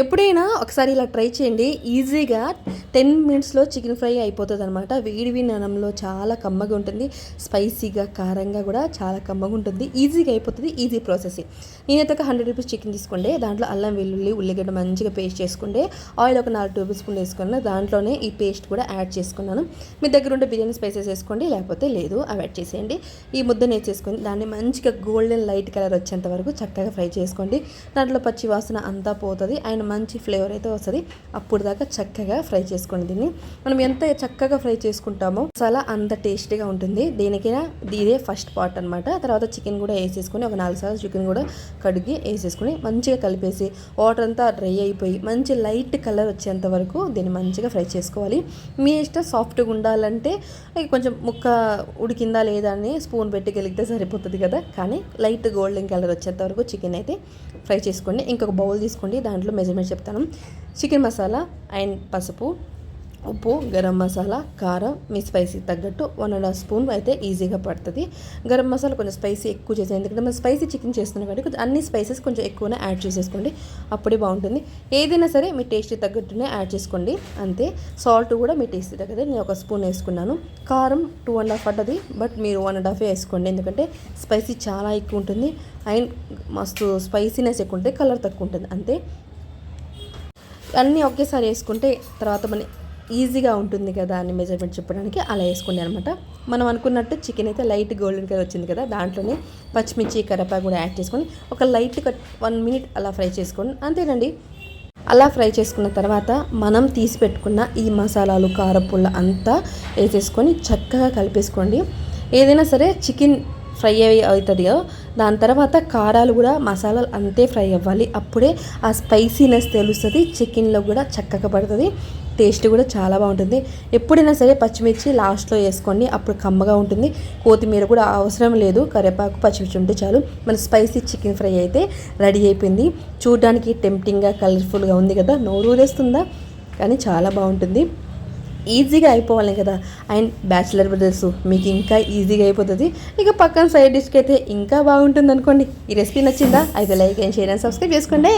ఎప్పుడైనా ఒకసారి ఇలా ట్రై చేయండి. ఈజీగా 10 మినిట్స్‌లో చికెన్ ఫ్రై అయిపోతదనమాట. వేడి వేడి అన్నంలో చాలా కమ్మగా ఉంటుంది. స్పైసీగా, కారంగా కూడా చాలా కమ్మగా ఉంటుంది. ఈజీగా అయిపోతది. Easy process. నేనైతే ఒక 100 రూపీస్ చికెన్ తీసుకోండి. దాంట్లో అల్లం, వెల్లుల్లి, ఉల్లిగడ్డ మంచిగా పేస్ట్ చేసుకోండి. ఆయిల్ ఒక 4 టేబుల్ స్పూన్లు వేసుకున్నాను. దాంట్లోనే ఈ పేస్ట్ కూడా యాడ్ చేసుకున్నాను. మీ దగ్గర ఉంటే బిర్యానీ స్పైసెస్ వేసుకోండి, లేకపోతే లేదు అవాయిడ్ చేసేయండి. ఈ ముద్దను వేసేసుకొని దాన్ని మంచిగా గోల్డెన్ లైట్ కలర్ వచ్చేంత వరకు చక్కగా ఫ్రై చేసుకోండి. దాంట్లో పచ్చి వాసన అంతా పోతుంది అండ్ మంచి ఫ్లేవర్ అయితే వస్తుంది. అప్పుడు దాకా చక్కగా ఫ్రై చేసుకోండి. దీన్ని మనం ఎంత చక్కగా ఫ్రై చేసుకుంటామో మసాలా అంత టేస్టీగా ఉంటుంది. దేనికైనా ఇదే ఫస్ట్ పార్ట్ అనమాట. తర్వాత చికెన్ కూడా వేసేసుకొని ఒక 4 సార్లు చికెన్ కూడా కడిగి వేసేసుకొని మంచిగా కలిపేసి వాటర్ అంతా డ్రై అయిపోయి మంచి లైట్ కలర్ వచ్చేంత వరకు దీన్ని మంచిగా ఫ్రై చేసుకోవాలి. మీ ఇష్టం సాఫ్ట్గా ఉండాలంటే కొంచెం ముక్క ఉడికిందా లేదా అని స్పూన్ పెట్టి గెలిగితే సరిపోతుంది కదా. కానీ లైట్ గోల్డెన్ కలర్ వచ్చేంత వరకు చికెన్ అయితే ఫ్రై చేసుకోండి. ఇంకొక బౌల్ తీసుకోండి. దాంట్లో మెజర్మెంట్ చెప్తాను. చికెన్ మసాలా అండ్ పసుపు, ఉప్పు, గరం మసాలా, కారం మీ స్పైసీ తగ్గట్టు 1.5 స్పూన్ అయితే ఈజీగా పడుతుంది. గరం మసాలా కొంచెం స్పైసీ ఎక్కువ చేసేది, ఎందుకంటే మనం స్పైసీ చికెన్ చేస్తున్నాం కాబట్టి కొంచెం అన్ని స్పైసెస్ కొంచెం ఎక్కువనే యాడ్ చేసేసుకోండి. అప్పుడే బాగుంటుంది. ఏదైనా సరే మీ టేస్ట్ తగ్గట్టునే యాడ్ చేసుకోండి. అంతే. సాల్ట్ కూడా మీ టేస్ట్ తగ్గట్టు నేను 1 స్పూన్ వేసుకున్నాను. కారం 2.5 పడ్డది, బట్ మీరు 1.5 వేసుకోండి. ఎందుకంటే స్పైసీ చాలా ఎక్కువ ఉంటుంది అండ్ మస్తు స్పైసీనెస్ ఎక్కువ ఉంటుంది, కలర్ తక్కువ ఉంటుంది. అంతే. అన్నీ ఒకేసారి వేసుకుంటే తర్వాత మన ఈజీగా ఉంటుంది కదా అని మెజర్మెంట్ చెప్పడానికి అలా వేసుకోండి అనమాట. మనం అనుకున్నట్టు చికెన్ అయితే లైట్ గోల్డెన్ కలర్ వచ్చింది కదా, దాంట్లోనే పచ్చిమిర్చి, కరివేపాకు కూడా యాడ్ చేసుకొని ఒక లైట్గా 1 మినిట్ అలా ఫ్రై చేసుకోండి. అంతేనండి. అలా ఫ్రై చేసుకున్న తర్వాత మనం తీసి పెట్టుకున్న ఈ మసాలాలు, కారపుల్ల అంతా వేసేసుకొని చక్కగా కలిపేసుకోండి. ఏదైనా సరే చికెన్ ఫ్రై అవుతుందో దాని తర్వాత కారాలు కూడా మసాలాలు అంతే ఫ్రై అవ్వాలి. అప్పుడే ఆ స్పైసీనెస్ తెలుస్తుంది, చికెన్లో కూడా చక్కగా పడుతుంది. టేస్ట్ కూడా చాలా బాగుంటుంది. ఎప్పుడైనా సరే పచ్చిమిర్చి లాస్ట్లో వేసుకోండి, అప్పుడు కమ్మగా ఉంటుంది. కొత్తిమీర కూడా అవసరం లేదు, కరివేపాకు, పచ్చిమిర్చి ఉంటే చాలు. మన స్పైసీ చికెన్ ఫ్రై అయితే రెడీ అయిపోయింది. చూడడానికి టెంప్టింగ్గా, కలర్ఫుల్గా ఉంది కదా, నోరూరేస్తుందా, కానీ చాలా బాగుంటుంది. ఈజీగా అయిపోవాలి కదా. అండ్ బ్యాచిలర్ బ్రదర్స్ మీకు ఇంకా ఈజీగా అయిపోతుంది. ఇక పక్కన సైడ్ డిష్కి అయితే ఇంకా బాగుంటుంది అనుకోండి. ఈ రెసిపీ నచ్చిందా? అయితే like and share and subscribe చేసుకోండి.